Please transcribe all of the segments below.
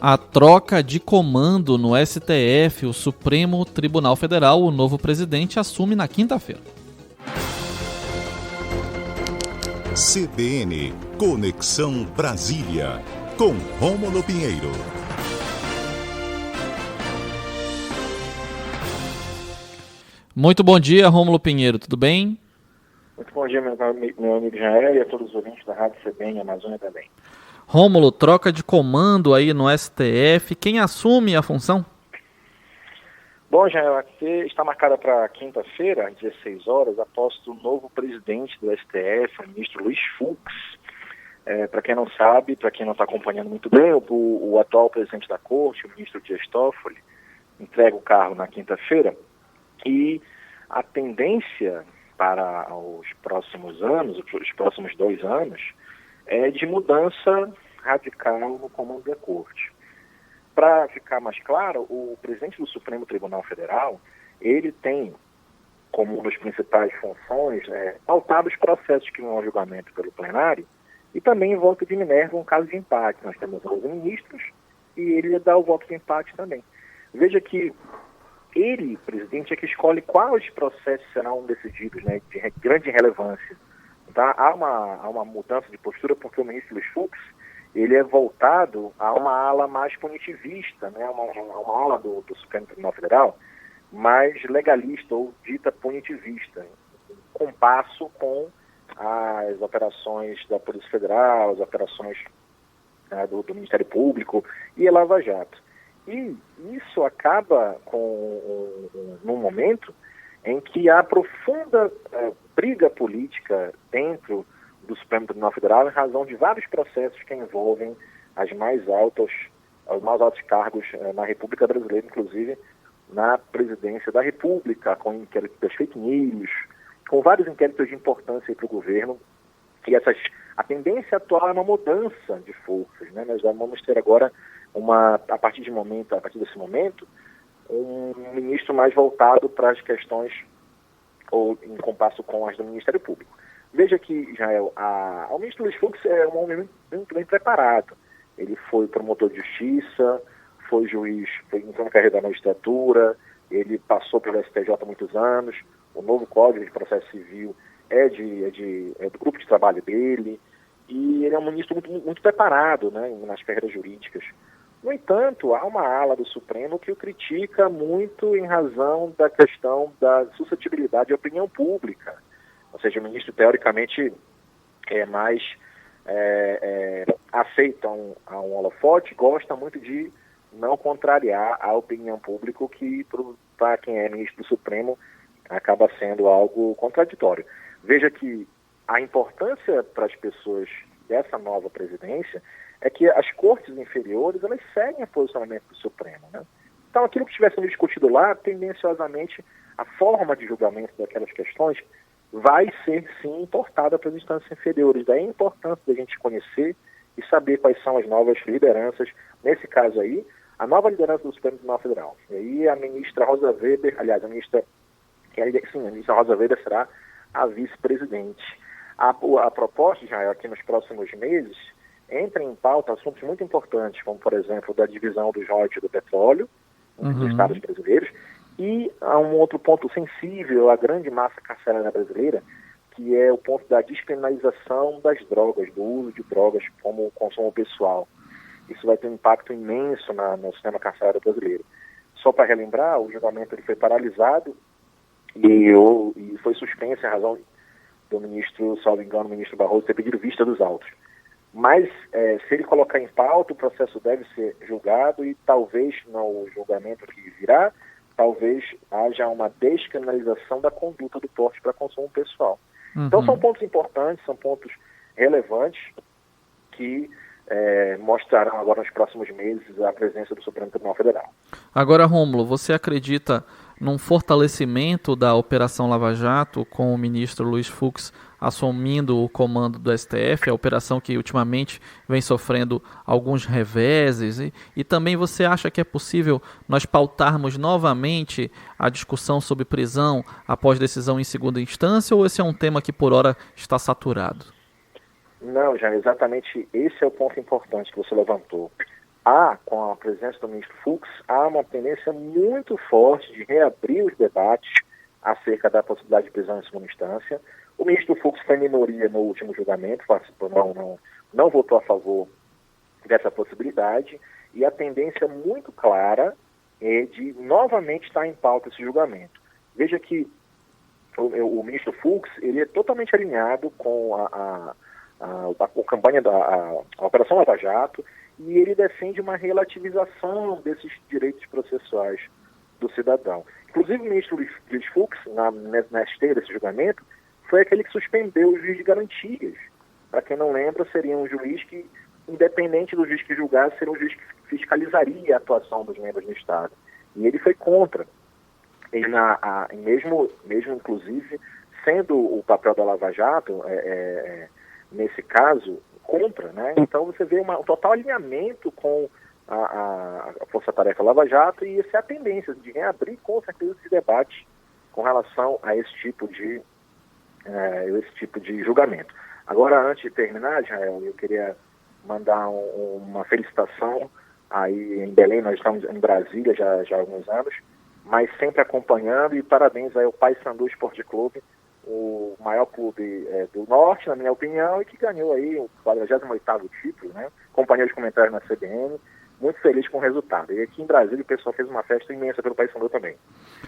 A troca de comando no STF, o Supremo Tribunal Federal, o novo presidente assume na quinta-feira. CBN Conexão Brasília, com Rômulo Pinheiro. Muito bom dia, Rômulo Pinheiro, tudo bem? Muito bom dia, meu amigo Jair, e a todos os ouvintes da Rádio CBN Amazônia também. Rômulo, troca de comando aí no STF, quem assume a função? Bom, Jair, está marcada para quinta-feira, às 16 horas, a posse do novo presidente do STF, o ministro Luiz Fux. Para quem não sabe, para quem não está acompanhando muito bem, o atual presidente da Corte, o ministro Dias Toffoli, entrega o cargo na quinta-feira, e a tendência para os próximos anos, os próximos 2 anos, é de mudança radical no comando da Corte. Para ficar mais claro, o presidente do Supremo Tribunal Federal, ele tem como uma das principais funções pautar os processos que vão ao julgamento pelo plenário e também em voto de Minerva, um caso de empate. Nós temos 11 ministros e ele dá o voto de empate também. Veja que ele, presidente, é que escolhe quais processos serão decididos, né, de grande relevância. Tá? Há uma mudança de postura porque o ministro Luiz Fux, ele é voltado a uma ala mais punitivista, né, uma ala do Supremo Tribunal Federal mais legalista ou dita punitivista, em compasso com as operações da Polícia Federal, as operações do Ministério Público e a Lava Jato. E isso acaba num momento em que há profunda briga política dentro do Supremo Tribunal Federal em razão de vários processos que envolvem os mais altos cargos na República Brasileira, inclusive na presidência da República, com inquéritos das fake news, com vários inquéritos de importância para o governo. E a tendência atual é uma mudança de forças, né? Nós vamos ter agora, a partir desse momento, um ministro mais voltado para as questões ou em compasso com as do Ministério Público. Veja que, Israel, o ministro Luiz Fux é um homem muito bem preparado. Ele foi promotor de justiça, foi juiz, entrou na carreira da magistratura, ele passou pelo STJ há muitos anos, o novo Código de Processo Civil é do grupo de trabalho dele, e ele é um ministro muito preparado, né, nas carreiras jurídicas. No entanto, há uma ala do Supremo que o critica muito em razão da questão da suscetibilidade à opinião pública. Ou seja, o ministro, teoricamente, é mais aceita um holofote, gosta muito de não contrariar a opinião pública, que para quem é ministro do Supremo acaba sendo algo contraditório. Veja que a importância para as pessoas dessa nova presidência é que as cortes inferiores, elas seguem o posicionamento do Supremo, né? Então, aquilo que estiver sendo discutido lá, tendenciosamente, a forma de julgamento daquelas questões vai ser, sim, importada para as instâncias inferiores. Daí a importância da gente conhecer e saber quais são as novas lideranças. Nesse caso aí, a nova liderança do Supremo Tribunal Federal. E aí a ministra Rosa Weber, aliás, a ministra Rosa Weber será a vice-presidente. A proposta, já aqui nos próximos meses, entra em pauta assuntos muito importantes, como, por exemplo, da divisão dos royalties do petróleo dos estados brasileiros, e há um outro ponto sensível à grande massa carcerária brasileira, que é o ponto da despenalização das drogas, do uso de drogas como consumo pessoal. Isso vai ter um impacto imenso no sistema carcerário brasileiro. Só para relembrar, o julgamento ele foi paralisado e foi suspenso em razão do ministro, salvo engano, o ministro Barroso ter pedido vista dos autos. Mas, se ele colocar em pauta, o processo deve ser julgado e talvez, no julgamento que virá, talvez haja uma descriminalização da conduta do porte para consumo pessoal. Então, são pontos importantes, são pontos relevantes que mostrarão agora nos próximos meses a presença do Supremo Tribunal Federal. Agora, Rômulo, você acredita num fortalecimento da Operação Lava Jato com o ministro Luiz Fux assumindo o comando do STF, a operação que ultimamente vem sofrendo alguns reveses, e também você acha que é possível nós pautarmos novamente a discussão sobre prisão após decisão em segunda instância, ou esse é um tema que por hora está saturado? Não, já exatamente esse é o ponto importante que você levantou. com a presença do ministro Fux, há uma tendência muito forte de reabrir os debates acerca da possibilidade de prisão em segunda instância. O ministro Fux foi minoria no último julgamento, não votou a favor dessa possibilidade, e a tendência muito clara é de novamente estar em pauta esse julgamento. Veja que o ministro Fux, ele é totalmente alinhado com a campanha da Operação Lava Jato, e ele defende uma relativização desses direitos processuais do cidadão. Inclusive o ministro Luiz Fux, na esteira desse julgamento, foi aquele que suspendeu o juiz de garantias. Para quem não lembra, seria um juiz que, independente do juiz que julgasse, seria um juiz que fiscalizaria a atuação dos membros do Estado. E ele foi contra. Ele, mesmo inclusive, sendo o papel da Lava Jato, nesse caso, contra, né? Então você vê um total alinhamento com a Força-Tarefa Lava Jato, e essa é a tendência de reabrir com certeza esse debate com relação a esse tipo de julgamento. Agora, antes de terminar, Israel, eu queria mandar uma felicitação aí em Belém. Nós estamos em Brasília já há alguns anos, mas sempre acompanhando, e parabéns aí ao Paysandu Esporte Clube, o maior clube do Norte, na minha opinião, e que ganhou aí o 48º título, né? Companhia de comentários na CBN, muito feliz com o resultado. E aqui em Brasília o pessoal fez uma festa imensa pelo Paysandu também.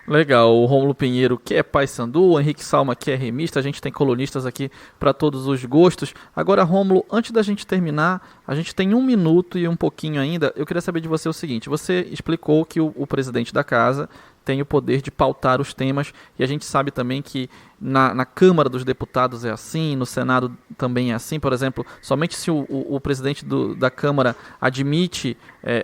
Legal, o Rômulo Pinheiro, que é Paysandu, o Henrique Salma, que é remista, a gente tem colunistas aqui para todos os gostos. Agora, Rômulo, antes da gente terminar, a gente tem 1 minuto e um pouquinho ainda, eu queria saber de você o seguinte: você explicou que o presidente da casa tem o poder de pautar os temas, e a gente sabe também que na Câmara dos Deputados é assim, no Senado também é assim. Por exemplo, somente se o presidente da Câmara admite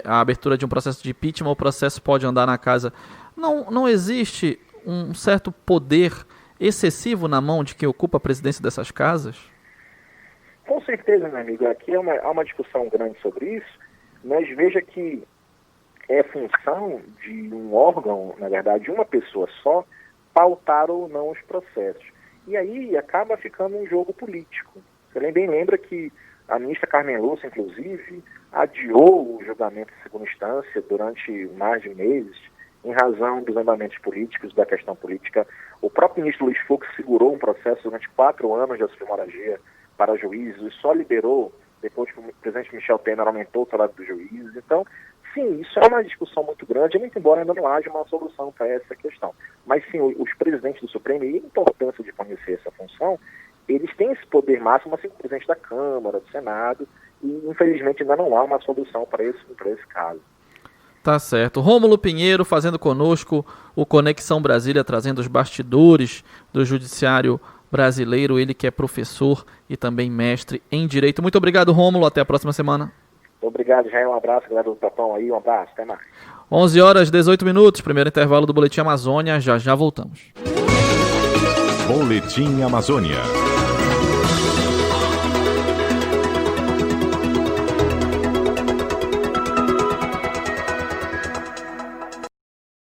a abertura de um processo de impeachment, o processo pode andar na casa. Não existe um certo poder excessivo na mão de quem ocupa a presidência dessas casas? Com certeza, meu amigo. Aqui há uma discussão grande sobre isso, mas veja que é função de um órgão, na verdade, de uma pessoa só, pautar ou não os processos. E aí acaba ficando um jogo político. Você bem lembra que a ministra Carmen Lúcia, inclusive, adiou o julgamento em segunda instância durante mais de meses, em razão dos andamentos políticos, da questão política. O próprio ministro Luiz Fux segurou um processo durante 4 anos de auxílio-moradia para juízes e só liberou depois que o presidente Michel Temer aumentou o salário dos juízes. Então, sim, isso é uma discussão muito grande, muito embora ainda não haja uma solução para essa questão. Mas sim, os presidentes do Supremo, e a importância de conhecer essa função, eles têm esse poder máximo, assim como o presidente da Câmara, do Senado, e infelizmente ainda não há uma solução para esse caso. Tá certo. Rômulo Pinheiro fazendo conosco o Conexão Brasília, trazendo os bastidores do judiciário brasileiro, ele que é professor e também mestre em Direito. Muito obrigado, Rômulo, até a próxima semana. Obrigado, Jair, um abraço, galera do Tapão aí, um abraço, até mais. 11h18, primeiro intervalo do Boletim Amazônia, já voltamos. Boletim Amazônia.